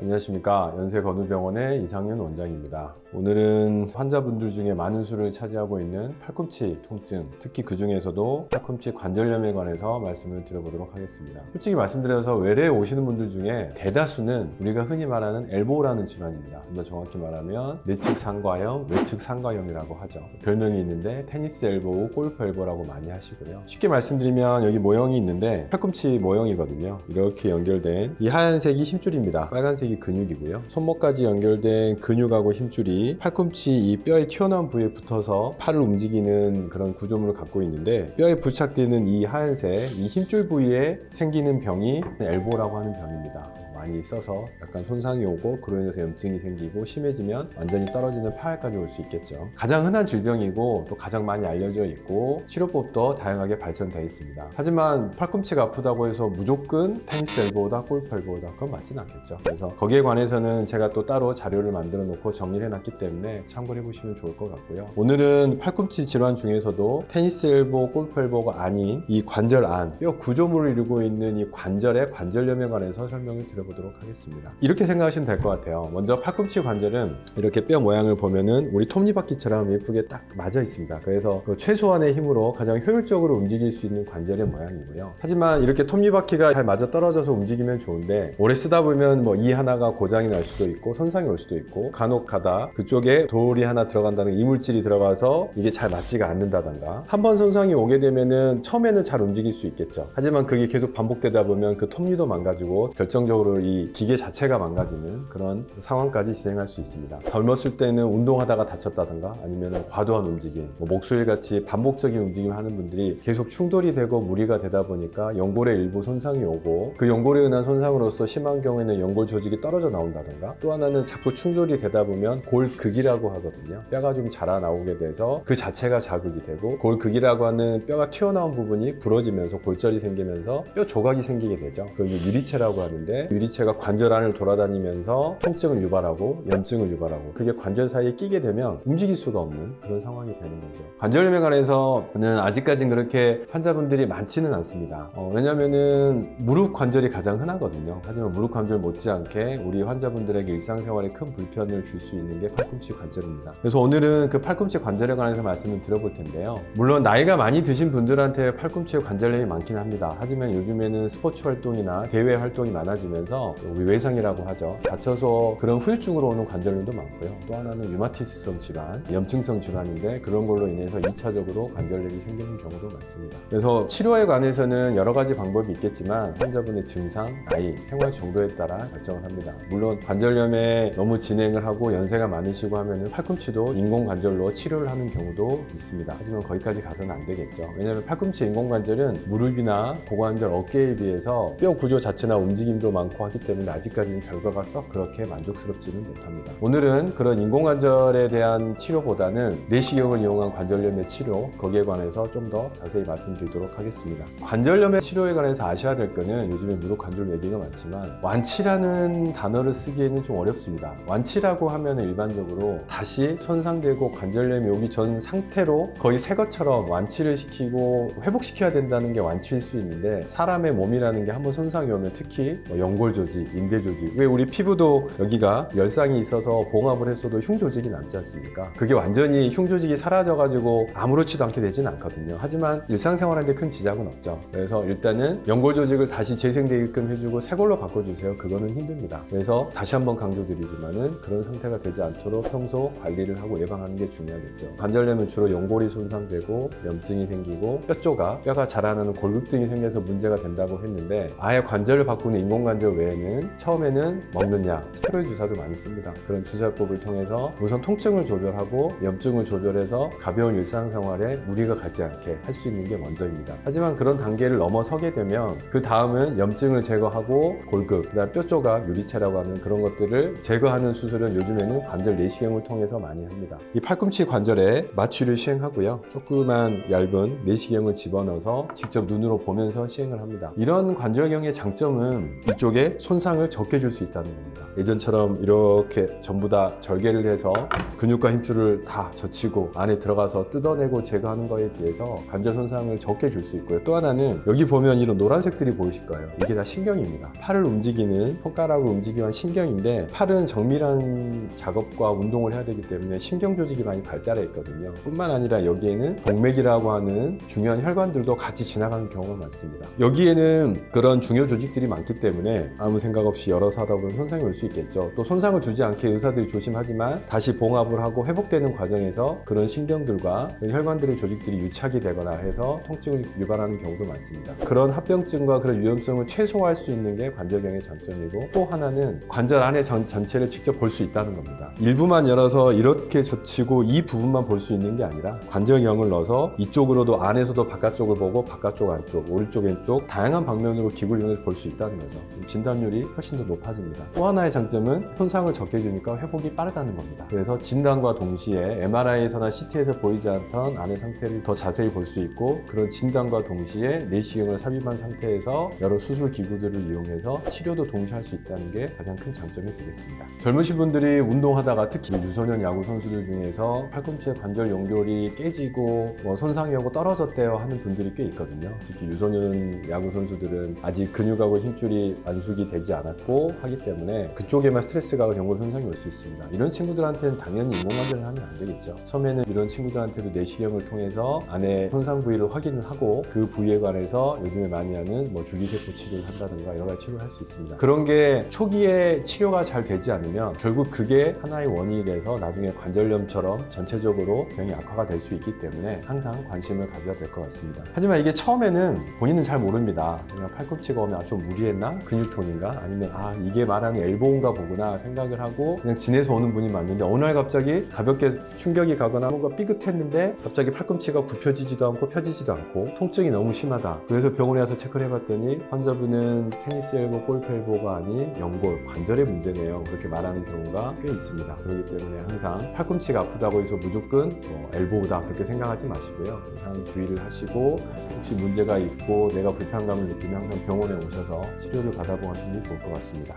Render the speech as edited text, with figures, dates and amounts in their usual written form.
안녕하십니까. 연세건우병원의 이상윤 원장입니다. 오늘은 환자분들 중에 많은 수를 차지하고 있는 팔꿈치 통증, 특히 그 중에서도 팔꿈치 관절염에 관해서 말씀을 드려보도록 하겠습니다. 솔직히 말씀드려서 외래에 오시는 분들 중에 대다수는 우리가 흔히 말하는 엘보라는 질환입니다. 좀 더 정확히 말하면 내측 상과염, 외측 상과염이라고 하죠. 별명이 있는데 테니스 엘보, 골프 엘보라고 많이 하시고요. 쉽게 말씀드리면 여기 모형이 있는데 팔꿈치 모형이거든요. 이렇게 연결된 이 하얀색이 힘줄입니다. 빨간색이 근육이고요. 손목까지 연결된 근육하고 힘줄이 팔꿈치 이 뼈에 튀어나온 부위에 붙어서 팔을 움직이는 그런 구조물을 갖고 있는데, 뼈에 부착되는 이 하얀색 이 힘줄 부위에 생기는 병이 엘보라고 하는 병입니다. 많이 써서 약간 손상이 오고 그로 인해서 염증이 생기고 심해지면 완전히 떨어지는 파열까지 올 수 있겠죠. 가장 흔한 질병이고 또 가장 많이 알려져 있고 치료법도 다양하게 발전되어 있습니다. 하지만 팔꿈치가 아프다고 해서 무조건 테니스 엘보다 골프 엘보다 그건 맞진 않겠죠. 그래서 거기에 관해서는 제가 또 따로 자료를 만들어 놓고 정리를 해놨기 때문에 참고를 해보시면 좋을 것 같고요. 오늘은 팔꿈치 질환 중에서도 테니스 엘보, 골프 엘보가 아닌 이 관절 안, 뼈 구조물을 이루고 있는 이 관절의 관절염에 관해서 설명을 드려보도록 하겠습니다. 이렇게 생각하시면 될 것 같아요. 먼저 팔꿈치 관절은 이렇게 뼈 모양을 보면은 우리 톱니바퀴처럼 예쁘게 딱 맞아 있습니다. 그래서 그 최소한의 힘으로 가장 효율적으로 움직일 수 있는 관절의 모양이고요. 하지만 이렇게 톱니바퀴가 잘 맞아 떨어져서 움직이면 좋은데 오래 쓰다 보면 뭐 이 하나가 고장이 날 수도 있고 손상이 올 수도 있고, 간혹 가다 그쪽에 돌이 하나 들어간다는 이물질이 들어가서 이게 잘 맞지가 않는다던가, 한번 손상이 오게 되면은 처음에는 잘 움직일 수 있겠죠. 하지만 그게 계속 반복되다 보면 그 톱니도 망가지고 결정적으로 이 기계 자체가 망가지는 그런 상황까지 진행할 수 있습니다. 젊었을 때는 운동하다가 다쳤다던가 아니면 과도한 움직임, 목수일 같이 반복적인 움직임을 하는 분들이 계속 충돌이 되고 무리가 되다 보니까 연골의 일부 손상이 오고, 그 연골에 의한 손상으로서 심한 경우에는 연골 조직이 떨어져 나온다던가, 또 하나는 자꾸 충돌이 되다 보면 골극이라고 하거든요. 뼈가 좀 자라나오게 돼서 그 자체가 자극이 되고, 골극이라고 하는 뼈가 튀어나온 부분이 부러지면서 골절이 생기면서 뼈 조각이 생기게 되죠. 그걸 유리체라고 하는데, 유리체가 관절 안을 돌아다니면서 통증을 유발하고 염증을 유발하고, 그게 관절 사이에 끼게 되면 움직일 수가 없는 그런 상황이 되는 거죠. 관절염에 관해서는 아직까지는 그렇게 환자분들이 많지는 않습니다. 왜냐면은 무릎 관절이 가장 흔하거든요. 하지만 무릎 관절 못지않게 우리 환자분들에게 일상생활에 큰 불편을 줄 수 있는 게 팔꿈치 관절입니다. 그래서 오늘은 그 팔꿈치 관절에 관해서 말씀을 드려볼 텐데요. 물론 나이가 많이 드신 분들한테 팔꿈치에 관절염이 많긴 합니다. 하지만 요즘에는 스포츠 활동이나 대회 활동이 많아지면서 우리 외상이라고 하죠. 다쳐서 그런 후유증으로 오는 관절염도 많고요. 또 하나는 류마티스성 질환, 염증성 질환인데 그런 걸로 인해서 2차적으로 관절염이 생기는 경우도 많습니다. 그래서 치료에 관해서는 여러 가지 방법이 있겠지만 환자분의 증상, 나이, 생활 정도에 따라 결정을 합니다. 물론 관절염에 너무 진행을 하고 연세가 많으시고 하면은 팔꿈치도 인공관절로 치료를 하는 경우도 있습니다. 하지만 거기까지 가서는 안 되겠죠. 왜냐하면 팔꿈치 인공관절은 무릎이나 고관절, 어깨에 비해서 뼈 구조 자체나 움직임도 많고 하기 때문에 아직까지는 결과가 썩 그렇게 만족스럽지는 못합니다. 오늘은 그런 인공관절에 대한 치료보다는 내시경을 이용한 관절염의 치료, 거기에 관해서 좀 더 자세히 말씀드리도록 하겠습니다. 관절염의 치료에 관해서 아셔야 될 거는, 요즘에 무릎 관절 얘기가 많지만 완치라는 단어를 쓰기에는 좀 어렵습니다. 완치라고 하면 일반적으로 다시 손상되고 관절염이 오기 전 상태로 거의 새 것처럼 완치를 시키고 회복시켜야 된다는 게 완치일 수 있는데, 사람의 몸이라는 게 한번 손상이 오면 특히 연골 조직, 인대 조직, 왜 우리 피부도 여기가 열상이 있어서 봉합을 했어도 흉 조직이 남지 않습니까? 그게 완전히 흉 조직이 사라져가지고 아무렇지도 않게 되진 않거든요. 하지만 일상생활하는데 큰 지장은 없죠. 그래서 일단은 연골 조직을 다시 재생되게끔 해주고 새 걸로 바꿔주세요. 그거는 힘듭니다. 그래서 다시 한번 강조드리지만은 그런 상태가 되지 않도록 평소 관리를 하고 예방하는 게 중요하겠죠. 관절염은 주로 연골이 손상되고 염증이 생기고 뼈 조각, 뼈가 자라나는 골극 등이 생겨서 문제가 된다고 했는데, 아예 관절을 바꾸는 인공관절 외에는 처음에는 먹는 약, 스테로이드 주사도 많이 씁니다. 그런 주사법을 통해서 우선 통증을 조절하고 염증을 조절해서 가벼운 일상생활에 무리가 가지 않게 할 수 있는 게 먼저입니다. 하지만 그런 단계를 넘어서게 되면 그 다음은 염증을 제거하고 골극, 그다음 뼈 조각, 유리체라고 하는 그런 것들을 제거하는 수술은 요즘에는 관절 내시경을 통해서 많이 합니다. 이 팔꿈치 관절에 마취를 시행하고요. 조그만 얇은 내시경을 집어넣어서 직접 눈으로 보면서 시행을 합니다. 이런 관절경의 장점은 이쪽에 그게 손상을 적게 줄 수 있다는 겁니다. 예전처럼 이렇게 전부 다 절개를 해서 근육과 힘줄을 다 젖히고 안에 들어가서 뜯어내고 제거하는 거에 비해서 관절 손상을 적게 줄 수 있고요. 또 하나는 여기 보면 이런 노란색들이 보이실 거예요. 이게 다 신경입니다. 팔을 움직이는, 손가락을 움직이기 위한 신경인데, 팔은 정밀한 작업과 운동을 해야 되기 때문에 신경 조직이 많이 발달해 있거든요. 뿐만 아니라 여기에는 동맥이라고 하는 중요한 혈관들도 같이 지나가는 경우가 많습니다. 여기에는 그런 중요 조직들이 많기 때문에 아무 생각 없이 열어서 하다 보면 손상이 올 수 있겠죠. 또 손상을 주지 않게 의사들이 조심하지만 다시 봉합을 하고 회복되는 과정에서 그런 신경들과 혈관들의 조직들이 유착이 되거나 해서 통증을 유발하는 경우도 많습니다. 그런 합병증과 그런 위험성을 최소화할 수 있는 게 관절경의 장점이고, 또 하나는 관절 안에 전체를 직접 볼 수 있다는 겁니다. 일부만 열어서 이렇게 젖히고 이 부분만 볼 수 있는 게 아니라 관절경을 넣어서 이쪽으로도 안에서도 바깥쪽을 보고 바깥쪽 안쪽, 오른쪽 왼쪽 다양한 방면으로 기구를 이용해서 볼 수 있다는 거죠. 진단률이 훨씬 더 높아집니다. 또 하나의 장점은 손상을 적게 주니까 회복이 빠르다는 겁니다. 그래서 진단과 동시에 MRI에서나 CT에서 보이지 않던 안의 상태를 더 자세히 볼 수 있고, 그런 진단과 동시에 내시경을 삽입한 상태에서 여러 수술 기구들을 이용해서 치료도 동시에 할 수 있다는 게 가장 큰 장점이 되겠습니다. 젊으신 분들이 운동하다가 특히 유소년 야구 선수들 중에서 팔꿈치의 관절 연결이 깨지고 손상이 오고 떨어졌대요 하는 분들이 꽤 있거든요. 특히 유소년 야구 선수들은 아직 근육하고 힘줄이 완숙이 되지 않았고 하기 때문에 그쪽에만 스트레스가 가고 연골 손상이 올 수 있습니다. 이런 친구들한테는 당연히 인공관절을 하면 안 되겠죠. 처음에는 이런 친구들한테도 내시경을 통해서 안에 손상 부위를 확인을 하고 그 부위에 관해서 요즘에 많이 하는 주기세포 치료를 한다든가 여러 가지 치료를 할 수 있습니다. 그런 게 초기에 치료가 잘 되지 않으면 결국 그게 하나의 원인이 돼서 나중에 관절염처럼 전체적으로 병이 악화가 될 수 있기 때문에 항상 관심을 가져야 될 것 같습니다. 하지만 이게 처음에는 본인은 잘 모릅니다. 그냥 팔꿈치가 오면 좀 무리했나? 근육통인가? 아니면 이게 말하는 엘보인가 보구나 생각을 하고 그냥 지내서 오는 분이 많은데, 어느 날 갑자기 가볍게 충격이 가거나 뭔가 삐끗했는데 갑자기 팔꿈치가 굽혀지지도 않고 펴지지도 않고 통증이 너무 심하다. 그래서 병원에 와서 체크를 해봤더니 환자분은 테니스 엘보, 골프 엘보가 아닌 연골, 관절의 문제네요. 그렇게 말하는 경우가 꽤 있습니다. 그렇기 때문에 항상 팔꿈치가 아프다고 해서 무조건 엘보다 그렇게 생각하지 마시고요. 항상 주의를 하시고, 혹시 문제가 있고 내가 불편감을 느끼면 항상 병원에 오셔서 치료를 받아보시는 게 좋을 것 같습니다.